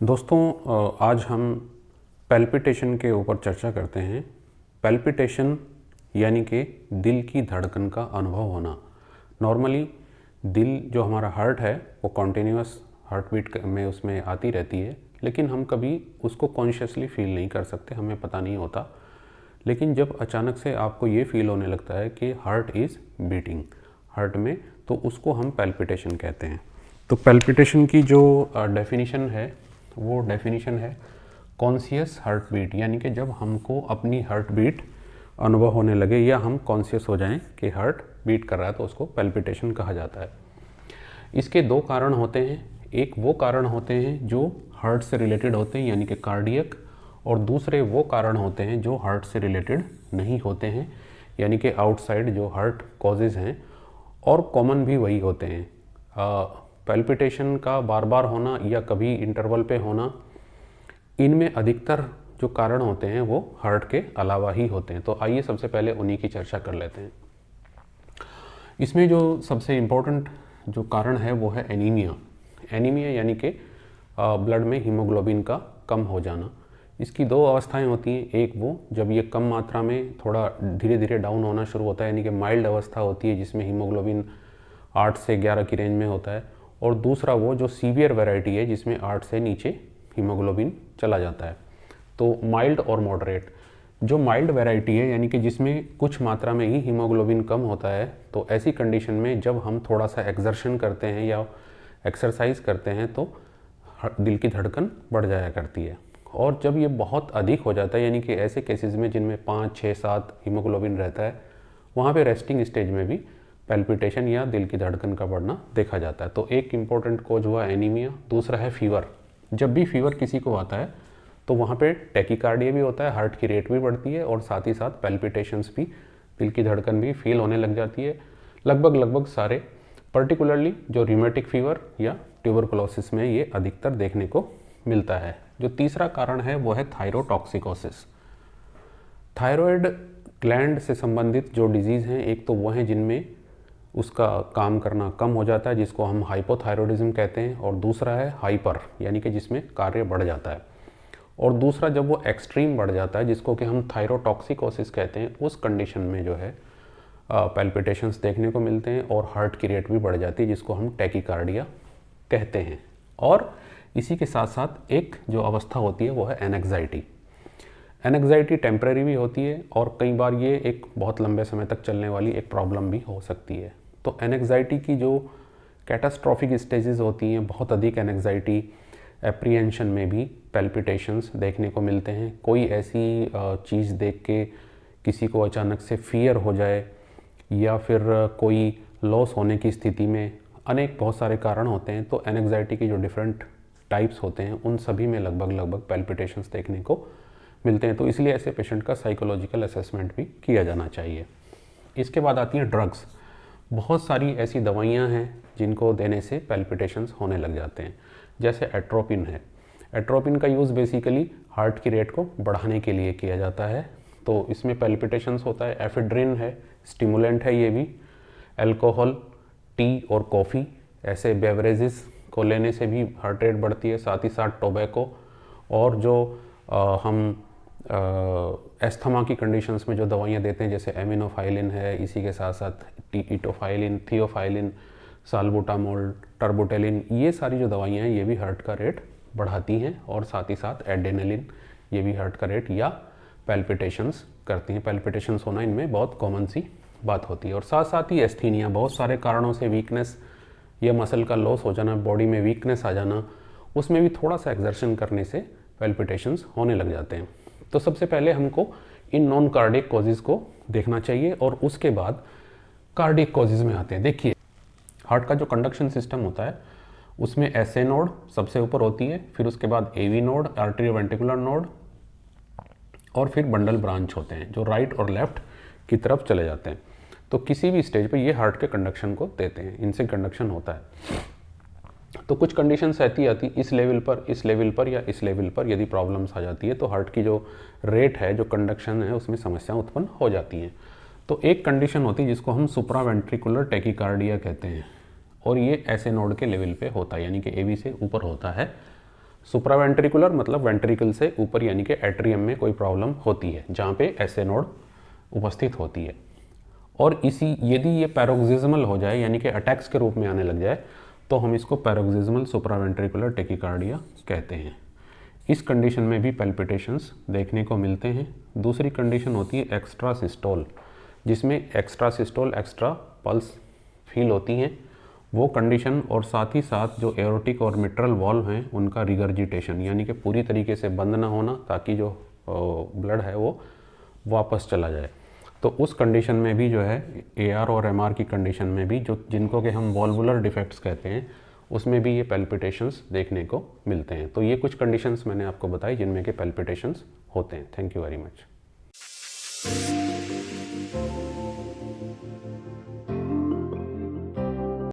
दोस्तों, आज हम पैल्पिटेशन के ऊपर चर्चा करते हैं। पैल्पिटेशन यानी कि दिल की धड़कन का अनुभव होना। नॉर्मली दिल जो हमारा हार्ट है वो कॉन्टिन्यूस हार्ट बीट में उसमें आती रहती है, लेकिन हम कभी उसको कॉन्शियसली फील नहीं कर सकते, हमें पता नहीं होता। लेकिन जब अचानक से आपको ये फील होने लगता है कि हार्ट इज़ बीटिंग हार्ट में, तो उसको हम पैल्पिटेशन कहते हैं। तो पैल्पिटेशन की जो डेफिनेशन है वो डेफिनेशन है कॉन्शियस हार्ट बीट, यानी कि जब हमको अपनी हार्ट बीट अनुभव होने लगे या हम कॉन्शियस हो जाएं कि हार्ट बीट कर रहा है, तो उसको पैल्पिटेशन कहा जाता है। इसके दो कारण होते हैं। एक वो कारण होते हैं जो हार्ट से रिलेटेड होते हैं यानी कि कार्डियक, और दूसरे वो कारण होते हैं जो हार्ट से रिलेटेड नहीं होते हैं यानी कि आउटसाइड जो हार्ट कॉजेज़ हैं, और कॉमन भी वही होते हैं। पैल्पिटेशन का बार बार होना या कभी इंटरवल पे होना, इनमें अधिकतर जो कारण होते हैं वो हार्ट के अलावा ही होते हैं। तो आइए सबसे पहले उन्हीं की चर्चा कर लेते हैं। इसमें जो सबसे इम्पोर्टेंट जो कारण है वो है एनीमिया। एनीमिया यानी कि ब्लड में हीमोग्लोबिन का कम हो जाना। इसकी दो अवस्थाएं होती हैं। एक वो जब ये कम मात्रा में थोड़ा धीरे धीरे डाउन होना शुरू होता है, यानी कि माइल्ड अवस्था होती है जिसमें हीमोग्लोबिन 8 से 11 की रेंज में होता है, और दूसरा वो जो सीवियर वैरायटी है जिसमें 8 से नीचे हीमोग्लोबिन चला जाता है। तो माइल्ड और मॉडरेट, जो माइल्ड वैरायटी है यानी कि जिसमें कुछ मात्रा में ही हीमोग्लोबिन कम होता है, तो ऐसी कंडीशन में जब हम थोड़ा सा एक्सर्शन करते हैं या एक्सरसाइज करते हैं तो दिल की धड़कन बढ़ जाया करती है। और जब ये बहुत अधिक हो जाता है, यानी कि ऐसे केसेस में जिनमें 5, 6, 7 हीमोग्लोबिन रहता है, वहाँ पे रेस्टिंग स्टेज में भी पैल्पिटेशन या दिल की धड़कन का बढ़ना देखा जाता है। तो एक इम्पॉर्टेंट कॉज हुआ एनीमिया। दूसरा है फीवर। जब भी फीवर किसी को आता है तो वहाँ पे टैकीकार्डिया भी होता है, हार्ट की रेट भी बढ़ती है, और साथ ही साथ पैल्पिटेशंस भी, दिल की धड़कन भी फील होने लग जाती है। लगभग सारे, पर्टिकुलरली जो रिमेटिक फीवर या ट्यूबरकुलोसिस में ये अधिकतर देखने को मिलता है। जो तीसरा कारण है वो है थायरोटॉक्सिकोसिस। थायराइड ग्लैंड से संबंधित जो डिजीज़ हैं, एक तो वो हैं जिनमें उसका काम करना कम हो जाता है जिसको हम हाइपोथायरॉयडिज्म कहते हैं, और दूसरा है हाइपर यानी कि जिसमें कार्य बढ़ जाता है, और दूसरा जब वो एक्सट्रीम बढ़ जाता है जिसको कि हम थायरोटॉक्सिकोसिस कहते हैं, उस कंडीशन में जो है पैल्पिटेशंस देखने को मिलते हैं और हार्ट की रेट भी बढ़ जाती है जिसको हम टैकीकार्डिया कहते हैं। और इसी के साथ साथ एक जो अवस्था होती है वो है एनेक्साइटी। एनेक्साइटी टेम्परेरी भी होती है और कई बार ये एक बहुत लंबे समय तक चलने वाली एक प्रॉब्लम भी हो सकती है। तो एनेक्साइटी की जो कैटास्ट्रॉफिक स्टेजेस होती हैं, बहुत अधिक एनेक्साइटी एप्रीहेंशन में भी पैल्पिटेशंस देखने को मिलते हैं। कोई ऐसी चीज़ देख के किसी को अचानक से फियर हो जाए, या फिर कोई लॉस होने की स्थिति में, अनेक बहुत सारे कारण होते हैं। तो एनेक्साइटी की जो डिफरेंट टाइप्स होते हैं उन सभी में लगभग पैल्पिटेशंस देखने को मिलते हैं। तो इसलिए ऐसे पेशेंट का साइकोलॉजिकल असेसमेंट भी किया जाना चाहिए। इसके बाद आती हैं ड्रग्स। बहुत सारी ऐसी दवाइयाँ हैं जिनको देने से पैल्पिटेशंस होने लग जाते हैं, जैसे एट्रोपिन है। एट्रोपिन का यूज़ बेसिकली हार्ट की रेट को बढ़ाने के लिए किया जाता है, तो इसमें पैल्पिटेशंस होता है। एफेड्रिन है, स्टिमुलेंट है ये भी। अल्कोहल, टी और कॉफ़ी, ऐसे बेवरेजेस को लेने से भी हार्ट रेट बढ़ती है। साथ ही साथ टोबैको, और जो हम एस्थमा की कंडीशंस में जो दवाइयाँ देते हैं जैसे एमिनोफाइलिन है, इसी के साथ साथ इटोफाइलिन, थियोफाइलिन, साल्बुटामोल, टर्बुटेलिन, ये सारी जो दवाइयाँ हैं ये भी हार्ट का रेट बढ़ाती हैं। और साथ ही साथ एड्रेनालिन, ये भी हार्ट का रेट या पैल्पिटेशंस करती हैं। पैल्पिटेशंस होना इनमें बहुत कॉमन सी बात होती है। और साथ साथ ही एस्थीनिया, बहुत सारे कारणों से वीकनेस या मसल का लॉस हो जाना, बॉडी में वीकनेस आ जाना, उसमें भी थोड़ा सा एक्सर्शन करने से पैल्पिटेशंस होने लग जाते हैं। तो सबसे पहले हमको इन नॉन कार्डियक कॉजेज़ को देखना चाहिए और उसके बाद कार्डियक कॉजेज़ में आते हैं। देखिए, हार्ट का जो कंडक्शन सिस्टम होता है उसमें एसए नोड सबसे ऊपर होती है, फिर उसके बाद एवी नोड, आर्टेरियोवेंट्रिकुलर नोड, और फिर बंडल ब्रांच होते हैं जो राइट और लेफ्ट की तरफ चले जाते हैं। तो किसी भी स्टेज पे ये हार्ट के कंडक्शन को देते हैं, इनसे कंडक्शन होता है। तो कुछ कंडीशंस ऐसी आती इस लेवल पर, इस लेवल पर या इस लेवल पर यदि प्रॉब्लम्स आ जाती है तो हार्ट की जो रेट है, जो कंडक्शन है, उसमें समस्याएं उत्पन्न हो जाती हैं। तो एक कंडीशन होती है जिसको हम सुप्रावेंट्रिकुलर टैकीकार्डिया कहते हैं, और ये ऐसे नोड के लेवल पे होता है, यानी कि एवी से ऊपर होता है। सुप्रावेंट्रिकुलर मतलब वेंट्रिकल से ऊपर यानी कि एट्रियम में कोई प्रॉब्लम होती है जहाँ पे एसए नोड उपस्थित होती है। और इसी यदि ये पैरोक्सिस्मल हो जाए यानी कि अटैक्स के रूप में आने लग जाए तो हम इसको पैरोक्सिस्मल सुप्रावेंट्रिकुलर टेकिकार्डिया कहते हैं। इस कंडीशन में भी पैल्पिटेशंस देखने को मिलते हैं। दूसरी कंडीशन होती है एक्स्ट्रा सिस्टोल, जिसमें extra systole extra pulse feel होती हैं। वो कंडीशन और साथ ही साथ जो एरोटिक और मिट्रल वॉल्व हैं उनका रिगर्जिटेशन यानी कि पूरी तरीके से बंद ना होना ताकि जो ब्लड है वो वापस चला जाए। तो उस कंडीशन में भी जो है एआर और एमआर की कंडीशन में भी जो जिनको कि हम वॉल्वुलर डिफेक्ट्स कहते हैं उसमें भी ये पैल्पिटेशंस देखने को मिलते हैं। तो ये कुछ कंडीशंस मैंने आपको बताई जिनमें कि पैल्पिटेशंस होते हैं। Thank you very much.